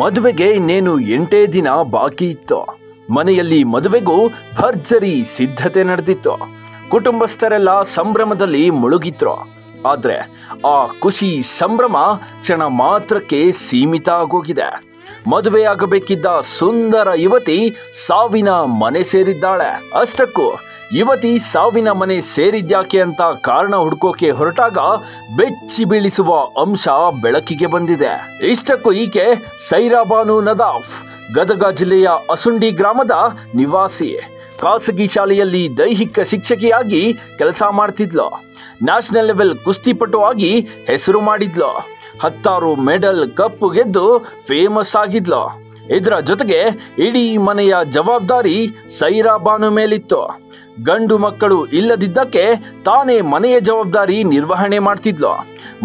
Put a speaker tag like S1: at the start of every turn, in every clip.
S1: ಮದುವೆಗೆ ಇನ್ನೇನು 8 ದಿನ ಬಾಕಿ ಇತ್ತು. ಮನೆಯಲ್ಲಿ ಮದುವೆಗೂ ಭರ್ಜರಿ ಸಿದ್ಧತೆ ನಡೆದಿತ್ತು. ಕುಟುಂಬಸ್ಥರೆಲ್ಲ ಸಂಭ್ರಮದಲ್ಲಿ ಮುಳುಗಿದ್ರು. ಆದ್ರೆ ಆ ಖುಷಿ ಸಂಭ್ರಮ ಕ್ಷಣ ಮಾತ್ರಕ್ಕೆ ಸೀಮಿತ ಆಗೋಗಿದೆ. ಮದುವೆಯಾಗಬೇಕಿದ್ದ ಸುಂದರ ಯುವತಿ ಸಾವಿನ ಮನೆ ಸೇರಿದ್ದಾಳೆ. ಅಷ್ಟಕ್ಕೂ ಯುವತಿ ಸಾವಿನ ಮನೆ ಸೇರಿದ್ಯಾಕೆ ಅಂತ ಕಾರಣ ಹುಡುಕೋಕೆ ಹೊರಟಾಗ ಬೆಚ್ಚಿ ಬೀಳಿಸುವ ಅಂಶ ಬೆಳಕಿಗೆ ಬಂದಿದೆ. ಇಷ್ಟಕ್ಕೂ ಈಕೆ ಸೈರಾ ಬಾನು ನದಾಫ್ ಗದಗ ಜಿಲ್ಲೆಯ ಅಸುಂಡಿ ಗ್ರಾಮದ ನಿವಾಸಿ. ಖಾಸಗಿ ಶಾಲೆಯಲ್ಲಿ ದೈಹಿಕ ಶಿಕ್ಷಕಿಯಾಗಿ ಕೆಲಸ ಮಾಡ್ತಿದ್ಲು. ನ್ಯಾಷನಲ್ ಲೆವೆಲ್ ಕುಸ್ತಿಪಟು ಆಗಿ ಹೆಸರು ಮಾಡಿದ್ಲು. 10 ಮೆಡಲ್ ಕಪ್ ಗೆದ್ದು ಫೇಮಸ್ ಆಗಿದ್ಲು. ಇದರ ಜೊತೆಗೆ ಇಡೀ ಮನೆಯ ಜವಾಬ್ದಾರಿ ಸೈರಾ ಬಾನು ಮೇಲಿತ್ತು. ಗಂಡು ಮಕ್ಕಳು ಇಲ್ಲದಿದ್ದಕ್ಕೆ ತಾನೇ ಮನೆಯ ಜವಾಬ್ದಾರಿ ನಿರ್ವಹಣೆ ಮಾಡ್ತಿದ್ಲು.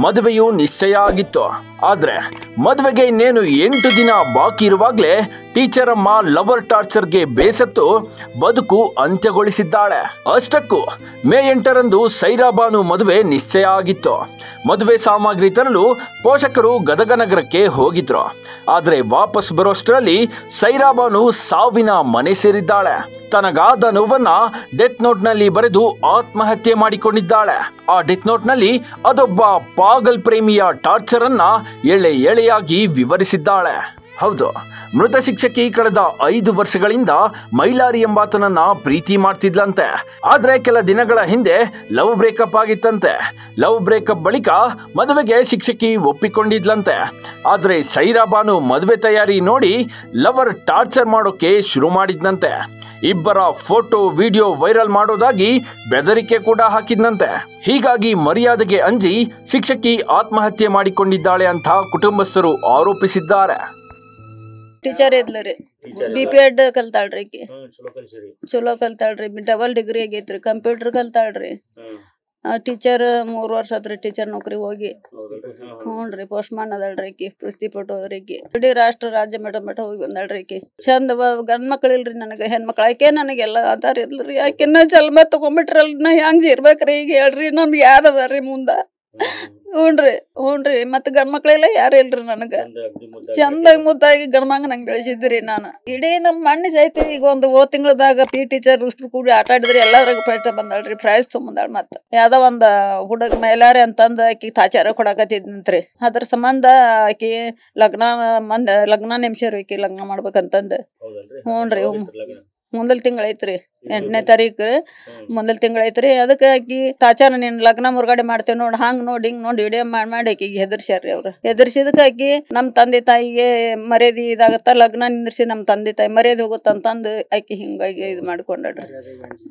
S1: ಮದುವೆಯು ನಿಶ್ಚಯ ಆಗಿತ್ತು. ಆದ್ರೆ ಮದುವೆಗೆ ಇನ್ನೇನು 8 ದಿನ ಬಾಕಿ ಇರುವಾಗಲೇ ಟೀಚರ್ ಅಮ್ಮ ಲವರ್ ಟಾರ್ಚರ್ಗೆ ಬೇಸತ್ತು ಬದುಕು ಅಂತ್ಯಗೊಳಿಸಿದ್ದಾಳೆ. ಅಷ್ಟಕ್ಕೂ ಮೇ 8ರಂದು ಸೈರಾ ಬಾನು ಮದುವೆ ನಿಶ್ಚಯ ಆಗಿತ್ತು. ಮದುವೆ ಸಾಮಗ್ರಿ ತರಲು ಪೋಷಕರು ಗದಗ ನಗರಕ್ಕೆ ಹೋಗಿದ್ರು. ಆದ್ರೆ ವಾಪಸ್ ಬರೋಷ್ಟರಲ್ಲಿ ಸೈರಾ ಬಾನು ಸಾವಿನ ಮನೆ ಸೇರಿದ್ದಾಳೆ. ತನಗಾದ ನೋವನ್ನ ಡೆತ್ ನೋಟ್ನಲ್ಲಿ ಬರೆದು ಆತ್ಮಹತ್ಯೆ ಮಾಡಿಕೊಂಡಿದ್ದಾಳೆ. ಆ ಡೆತ್ ನೋಟ್ನಲ್ಲಿ ಅದೊಬ್ಬ ಪಾಗಲ್ ಪ್ರೇಮಿಯ ಟಾರ್ಚರ್ ಅನ್ನ ಎಳೆಯಾಗಿ ವಿವರಿಸಿದ್ದಾಳೆ. ಹೌದು, ಮೃತ ಶಿಕ್ಷಕಿ ಕಳೆದ 5 ವರ್ಷಗಳಿಂದ ಮೈಲಾರಿ ಎಂಬಾತನನ್ನ ಪ್ರೀತಿ ಮಾಡ್ತಿದ್ಲಂತೆ. ಆದ್ರೆ ಕೆಲ ದಿನಗಳ ಹಿಂದೆ ಲವ್ ಬ್ರೇಕಪ್ ಆಗಿತ್ತಂತೆ. ಲವ್ ಬ್ರೇಕಪ್ ಬಳಿಕ ಮದುವೆಗೆ ಶಿಕ್ಷಕಿ ಒಪ್ಪಿಕೊಂಡಿದ್ಲಂತೆ. ಆದ್ರೆ ಸೈರಾ ಬಾನು ಮದುವೆ ತಯಾರಿ ನೋಡಿ ಲವರ್ ಟಾರ್ಚರ್ ಮಾಡೋಕೆ ಶುರು ಮಾಡಿದ್ನಂತೆ. ಇಬ್ಬರ ಫೋಟೋ ವಿಡಿಯೋ ವೈರಲ್ ಮಾಡೋದಾಗಿ ಬೆದರಿಕೆ ಕೂಡ ಹಾಕಿದ್ನಂತೆ. ಹೀಗಾಗಿ ಮರ್ಯಾದೆಗೆ ಅಂಜಿ ಶಿಕ್ಷಕಿ ಆತ್ಮಹತ್ಯೆ ಮಾಡಿಕೊಂಡಿದ್ದಾಳೆ ಅಂತ ಕುಟುಂಬಸ್ಥರು ಆರೋಪಿಸಿದ್ದಾರೆ.
S2: ಟೀಚರ್ ಇದ್ಲರಿ, BPEd ಕಲ್ತಾಳ್ರಿ. ಈಕಿ ಚಲೋ ಕಲ್ತಾಳ್ರಿ. ಡಬಲ್ ಡಿಗ್ರಿ ಆಗೈತ್ರಿ. ಕಂಪ್ಯೂಟರ್ ಕಲ್ತಾಳ್ರಿ. ಟೀಚರ್ 3 ವರ್ಷ ಆತ್ರಿ ಟೀಚರ್ ನೌಕರಿ ಹೋಗಿ. ಹ್ಞೂನ್ರಿ, ಪೋಸ್ಟ್ ಮಾನ್ ಅದಳ್ರಿ. ಈಕಿ ಕುಸ್ತಿಪಟು ಅದ್ರಿ. ಈಕಿ ಇಡೀ ರಾಷ್ಟ್ರ ರಾಜ್ಯ ಮಟ್ಟ ಹೋಗಿ ಬಂದಳ್ರಿ. ಈಕಿ ಚಂದ ಗಂಡ್ ಮಕ್ಳು ಇಲ್ರಿ ನನಗೆ, ಹೆಣ್ಮಕ್ಳು. ಆಕೆ ನನಗೆಲ್ಲ ಆಧಾರ ಇಲ್ರಿ. ಆಕೆನ ಜನ್ಮ ತಗೊಂಡ್ಬಿಟ್ರಲ್ ನಾ ಹೆಂಗ್ ಇರ್ಬೇಕ್ರಿ ಈಗ ಹೇಳ್ರಿ? ನಮ್ಗೆ ಯಾರು ಅದಾರ್ರಿ ಮುಂದ? ಹ್ಞೂನ್ರಿ ಮತ್ತ್ ಗಂಡ್ ಮಕ್ಳೆಲ್ಲ ಯಾರು ಇಲ್ರಿ ನನಗ. ಚಂದಾಗಿ ಮುದ್ದಾಗಿ ಗಂಡ್ಮಂಗ ನಂಗೆ ಬೆಳೆಸಿದ್ರಿ ನಾನು. ಇಡೀ ನಮ್ಮ ಮಣ್ಣಿ ಸೈತಿ ಈಗ ಒಂದು ತಿಂಗಳದಾಗ ಟೀಚರ್ ಇಷ್ಟು ಕೂಡಿ ಆಟ ಆಡಿದ್ರಿ. ಎಲ್ಲದ್ರಾಗ ಫಸ್ಟ್ ಬಂದಾಳ್ರಿ. ಪ್ರೈಸ್ ತೊಗೊಂಬಂದಾಳ. ಮತ್ತ ಯಾವ್ದೋ ಒಂದ್ ಹುಡುಗ ಮೈಲಾರಿ ಅಂತಂದ ಆಕಿ ತಾಚಾರ ಕೊಡಕತ್ತಿದ್ನಂತ್ರಿ. ಅದ್ರ ಸಂಬಂಧ ಆಕಿ ಲಗ್ನ ನೆಮ್ಸ್ಯಾರ. ಆಕಿ ಲಗ್ನ ಮಾಡ್ಬೇಕಂತಂದ. ಹ್ಞೂನ್ರಿ, ಮುಂದಲ್ ತಿಂಗಳ ಐತ್ರಿ. 8ನೇ ತಾರೀಕು ಮುಂದಲ್ ತಿಂಗಳ ಐತ್ರಿ. ಅದಕ್ಕೆ ಆಕಿ ತಾಚಾರ ನೀನ್ ಲಗ್ನ ಮುರುಗಡೆ ಮಾಡ್ತೇವೆ ನೋಡ್, ಹಂಗ್ ನೋಡಿ ಹಿಂಗ್ ನೋಡಿ ವಿಡಿಯೋ ಮಾಡಿ ಆಕಿಗೆ ಹೆದರ್ಸ್ಯಾರ್ರಿ. ಅವ್ರು ಹೆದರ್ಸಿದಕ್ಕೆ ಆಕಿ ನಮ್ ತಂದೆ ತಾಯಿಗೆ ಮರ್ಯಾದಿ ಇದಾಗತ್ತ, ಲಗ್ನ ನಿಂದ್ರಿಸಿ ನಮ್ ತಂದೆ ತಾಯಿ ಮರ್ಯಾದೆ ಹೋಗುತ್ತಂತಂದು ಆಕಿ ಹಿಂಗಾಗಿ ಇದು ಮಾಡ್ಕೊಂಡ್ರಿ.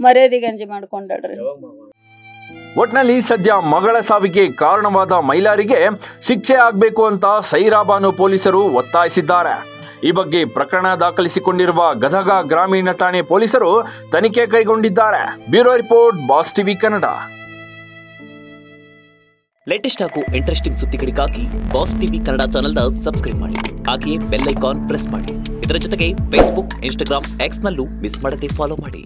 S2: ಮರ್ಯಾದೆ ಗಂಜಿ ಮಾಡ್ಕೊಂಡ್ರಿ.
S1: ಒಟ್ನಲ್ಲಿ ಸದ್ಯ ಮಗಳ ಸಾವಿಗೆ ಕಾರಣವಾದ ಮೈಲಾರಿಗೆ ಶಿಕ್ಷೆ ಆಗ್ಬೇಕು ಅಂತ ಸೈರಾ ಬಾನು ಪೊಲೀಸರು ಒತ್ತಾಯಿಸಿದ್ದಾರೆ. ಈ ಬಗ್ಗೆ ಪ್ರಕರಣ ದಾಖಲಿಸಿಕೊಂಡಿರುವ ಗದಗ ಗ್ರಾಮೀಣ ಠಾಣೆ ಪೊಲೀಸರು ತನಿಖೆ ಕೈಗೊಂಡಿದ್ದಾರೆ. Bureau report, boss TV Kannada.
S3: Latest ಹಾಗೂ ಇಂಟ್ರೆಸ್ಟಿಂಗ್ ಸುದ್ದಿಗಳಿಗಾಗಿ ಬಾಸ್ ಟಿವಿ ಕನ್ನಡ ಚಾನೆಲ್ನ ಸಬ್ಸ್ಕ್ರೈಬ್ ಮಾಡಿ. ಹಾಗೆಯೇ ಬೆಲ್ ಐಕಾನ್ ಪ್ರೆಸ್ ಮಾಡಿ. ಇದರ ಜೊತೆಗೆ ಫೇಸ್ಬುಕ್, ಇನ್ಸ್ಟಾಗ್ರಾಮ್, ಎಕ್ಸ್ ನಲ್ಲೂ ಮಿಸ್ ಮಾಡದೆ ಫಾಲೋ ಮಾಡಿ.